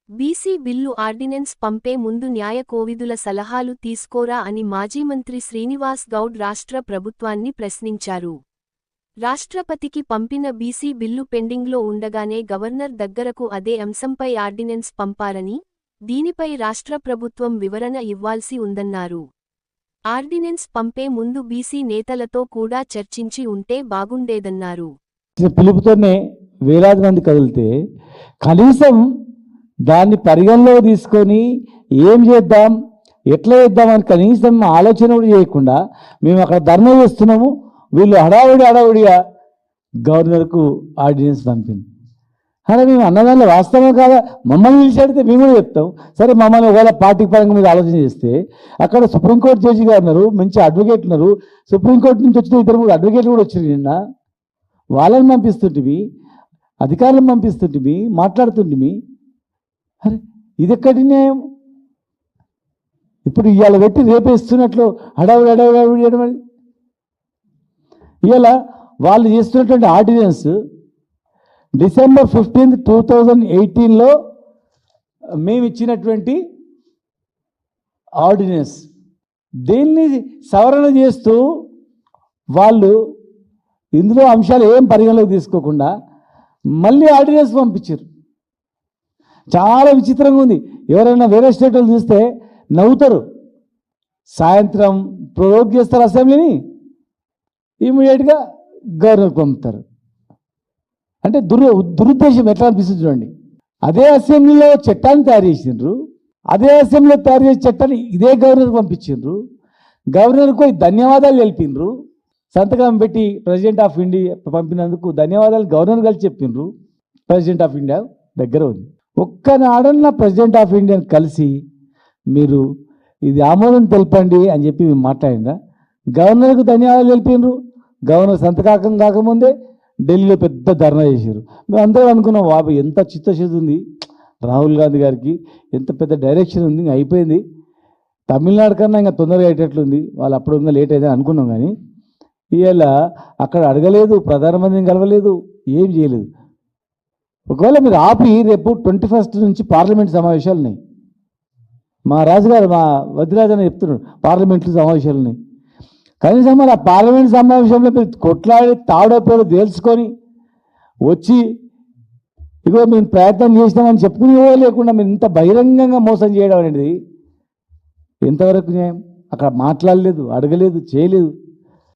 BC bill ordinance పంపే ముందు న్యాయ కోవిదుల సలహాలు తీసుకోరా అని మాజీ మంత్రి శ్రీనివాస్ గౌడ్ రాష్ట్ర ప్రభుత్వాన్ని ప్రశ్నించారు. రాష్ట్రపతికి పంపిన బీసీ బిల్లు పెండింగ్లో ఉండగానే గవర్నర్ దగ్గరకు అదే అంశంపై ఆర్డినెన్స్ పంపారని, దీనిపై రాష్ట్ర ప్రభుత్వం వివరణ ఇవ్వాల్సి ఉందన్నారు. ఆర్డినెన్స్ పంపే ముందు బీసీ నేతలతో కూడా చర్చించి ఉంటే బాగుండేదన్నారు. పిలుపుతోనే వేలాది మంది కదిలితే కనీసం దాన్ని పరిగణలో తీసుకొని ఏం చేద్దాం, ఎట్లా చేద్దామని కనీసం ఆలోచన కూడా చేయకుండా మేము అక్కడ ధర్నా చేస్తున్నాము. వీళ్ళు హడావుడిగా గవర్నర్కు ఆర్డినెన్స్ పంపింది. అలా మేము అన్నదానిలో వాస్తవం కాదా? మమ్మల్ని పిలిచాడితే మేము కూడా చెప్తాం. సరే, మమ్మల్ని ఒకవేళ పార్టీ పరంగా మీద ఆలోచన చేస్తే అక్కడ సుప్రీంకోర్టు జడ్జి గారు ఉన్నారు, మంచి అడ్వకేట్ ఉన్నారు. సుప్రీంకోర్టు నుంచి వచ్చిన 2-3 అడ్వకేట్లు కూడా వచ్చారు. నిన్న వాళ్ళని పంపిస్తుంటివి, అధికారులను పంపిస్తుంటివి, మాట్లాడుతుంటివి. అరే, ఇది ఎక్కడి న్యాయం? ఇప్పుడు ఇవాళ పెట్టి రేపే ఇస్తున్నట్లు హడావుడి చేయడం. ఇవాళ వాళ్ళు చేస్తున్నటువంటి ఆర్డినెన్స్ డిసెంబర్ 15, 2018లో మేము ఇచ్చినటువంటి ఆర్డినెన్స్. దీన్ని సవరణ చేస్తూ వాళ్ళు ఇందులో అంశాలు ఏం పరిగణలోకి తీసుకోకుండా మళ్ళీ ఆర్డినెన్స్ పంపించారు. చాలా విచిత్రంగా ఉంది. ఎవరైనా వేరే స్టేట్ వాళ్ళు చూస్తే నవ్వుతారు. సాయంత్రం ప్రొవోక్ చేస్తారు అసెంబ్లీని, ఇమీడియట్గా గవర్నర్కి పంపుతారు. అంటే దురుద్దేశం ఎట్లా అనిపిస్తుంది చూడండి. అదే అసెంబ్లీలో చట్టాన్ని తయారు చేసిండ్రు, అదే అసెంబ్లీలో తయారు చేసే చట్టాన్ని ఇదే గవర్నర్కి పంపించిండ్రు. గవర్నర్కు ధన్యవాదాలు తెలిపిండ్రు, సంతకం పెట్టి ప్రెసిడెంట్ ఆఫ్ ఇండియా పంపినందుకు ధన్యవాదాలు గవర్నర్ కలిసి చెప్పిండ్రు. ప్రెసిడెంట్ ఆఫ్ ఇండియా దగ్గర ఉంది. ఒక్కనాడన్నా ప్రెసిడెంట్ ఆఫ్ ఇండియాని కలిసి మీరు ఇది ఆమోదం తెలపండి అని చెప్పి మేము మాట్లాడిందా? గవర్నర్కు ధన్యవాదాలు తెలిపిండ్రు. గవర్నర్ సంతకాకం కాకముందే ఢిల్లీలో పెద్ద ధర్నా చేశారు. మేము అందరం అనుకున్నాం, బాబు ఎంత చిత్తశుద్ధి ఉంది రాహుల్ గాంధీ గారికి, ఎంత పెద్ద డైరెక్షన్ ఉంది, ఇంకా అయిపోయింది, తమిళనాడు కన్నా ఇంకా తొందరగా అయ్యేటట్లుంది, వాళ్ళు అప్పుడు ఇంకా లేట్ అయిందని అనుకున్నాం. కానీ ఇవాళ అక్కడ అడగలేదు, ప్రధానమంత్రిని కలవలేదు, ఏం చేయలేదు. ఒకవేళ మీరు ఆపి రేపు 21 నుంచి పార్లమెంట్ సమావేశాలు ఉన్నాయి. మా రాజుగారు, మా వదిరాజని చెప్తున్నాడు పార్లమెంట్లు సమావేశాలు ఉన్నాయి. కనీసం మరి ఆ పార్లమెంట్ సమావేశంలో మీరు కొట్లాడి తాడోపేడో తేల్చుకొని వచ్చి ఇగో మేము ప్రయత్నం చేసినామని చెప్పుకునే లేకుండా మీరు ఇంత బహిరంగంగా మోసం చేయడం అనేది ఎంతవరకు న్యాయం? అక్కడ మాట్లాడలేదు, అడగలేదు, చేయలేదు.